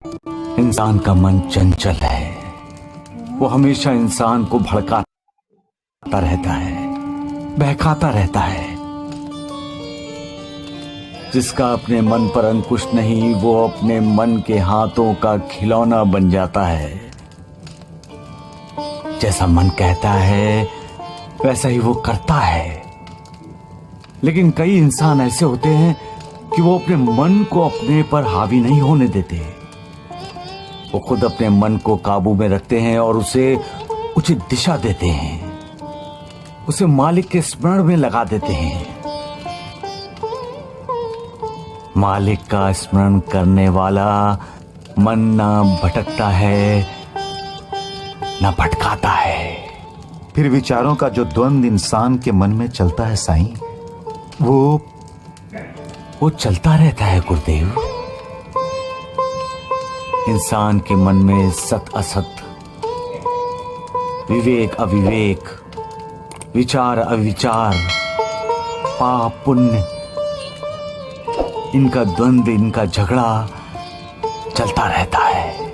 इंसान का मन चंचल है, वो हमेशा इंसान को भड़काता रहता है, बहकाता रहता है। जिसका अपने मन पर अंकुश नहीं, वो अपने मन के हाथों का खिलौना बन जाता है। जैसा मन कहता है वैसा ही वो करता है। लेकिन कई इंसान ऐसे होते हैं कि वो अपने मन को अपने पर हावी नहीं होने देते। वो खुद अपने मन को काबू में रखते हैं और उसे उचित दिशा देते हैं, उसे मालिक के स्मरण में लगा देते हैं। मालिक का स्मरण करने वाला मन ना भटकता है ना भटकाता है। फिर विचारों का जो द्वंद इंसान के मन में चलता है साईं, वो चलता रहता है गुरुदेव। इंसान के मन में सत असत, विवेक अविवेक, विचार अविचार, पाप पुण्य, इनका द्वंद, इनका झगड़ा चलता रहता है।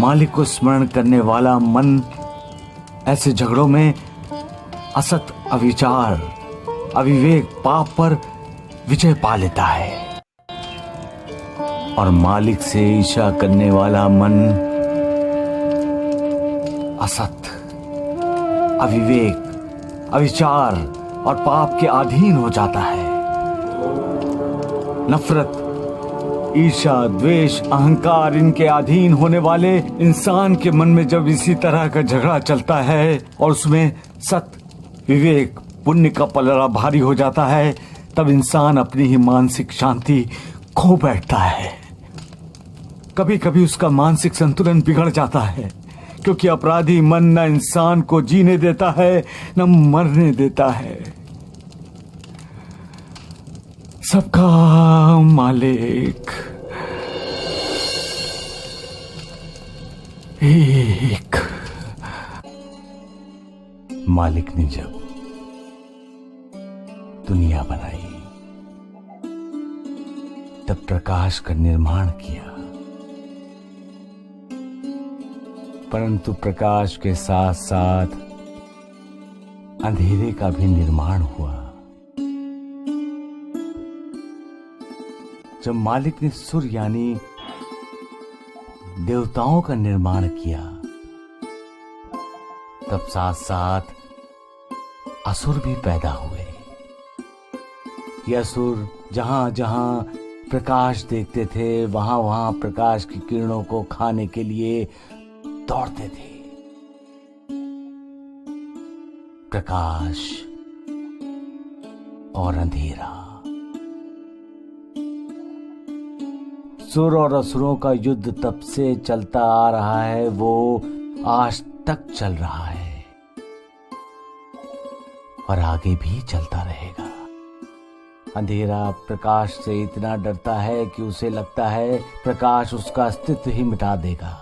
मालिक को स्मरण करने वाला मन ऐसे झगड़ों में असत, अविचार, अविवेक, पाप पर विजय पा लेता है। और मालिक से ईर्ष्या करने वाला मन असत, अविवेक, अविचार और पाप के अधीन हो जाता है। नफरत, ईर्ष्या, द्वेष, अहंकार, इनके अधीन होने वाले इंसान के मन में जब इसी तरह का झगड़ा चलता है और उसमें सत, विवेक, पुण्य का पलड़ा भारी हो जाता है, तब इंसान अपनी ही मानसिक शांति खो बैठता है। कभी कभी उसका मानसिक संतुलन बिगड़ जाता है, क्योंकि अपराधी मन न इंसान को जीने देता है न मरने देता है। सबका मालिक एक। मालिक ने जब दुनिया बनाई तब प्रकाश का निर्माण किया, परंतु प्रकाश के साथ साथ अंधेरे का भी निर्माण हुआ। जब मालिक ने सुर यानी देवताओं का निर्माण किया, तब साथ साथ असुर भी पैदा हुए। ये असुर जहां जहां प्रकाश देखते थे, वहां वहां प्रकाश की किरणों को खाने के लिए दौड़ते थे। प्रकाश और अंधेरा, सुर और असुरों का युद्ध तब से चलता आ रहा है, वो आज तक चल रहा है और आगे भी चलता रहेगा। अंधेरा प्रकाश से इतना डरता है कि उसे लगता है प्रकाश उसका अस्तित्व ही मिटा देगा।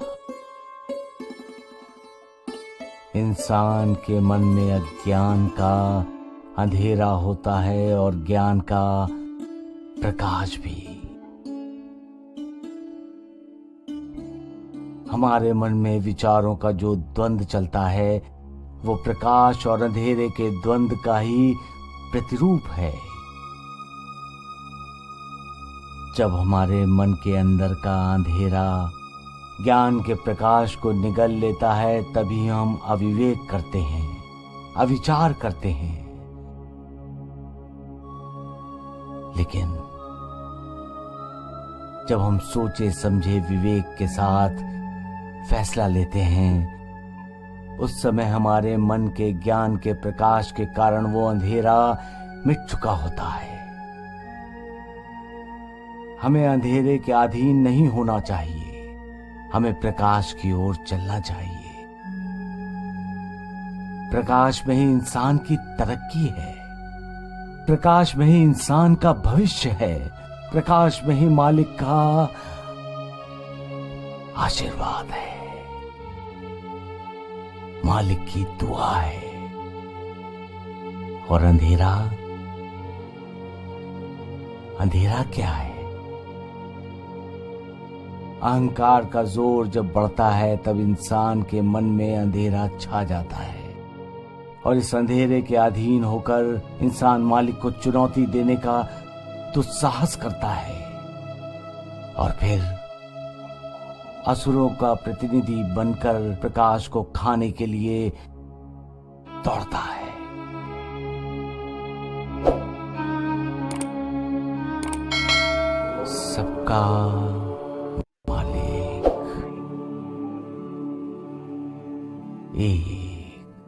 इंसान के मन में अज्ञान का अंधेरा होता है और ज्ञान का प्रकाश भी। हमारे मन में विचारों का जो द्वंद चलता है, वो प्रकाश और अंधेरे के द्वंद का ही प्रतिरूप है। जब हमारे मन के अंदर का अंधेरा ज्ञान के प्रकाश को निगल लेता है, तभी हम अविवेक करते हैं, अविचार करते हैं। लेकिन जब हम सोचे समझे विवेक के साथ फैसला लेते हैं, उस समय हमारे मन के ज्ञान के प्रकाश के कारण वो अंधेरा मिट चुका होता है। हमें अंधेरे के अधीन नहीं होना चाहिए, हमें प्रकाश की ओर चलना चाहिए। प्रकाश में ही इंसान की तरक्की है, प्रकाश में ही इंसान का भविष्य है, प्रकाश में ही मालिक का आशीर्वाद है, मालिक की दुआ है। और अंधेरा, अंधेरा क्या है? अहंकार का जोर जब बढ़ता है तब इंसान के मन में अंधेरा छा जाता है और इस अंधेरे के अधीन होकर इंसान मालिक को चुनौती देने का दुस्साहस करता है और फिर असुरों का प्रतिनिधि बनकर प्रकाश को खाने के लिए दौड़ता है। सबका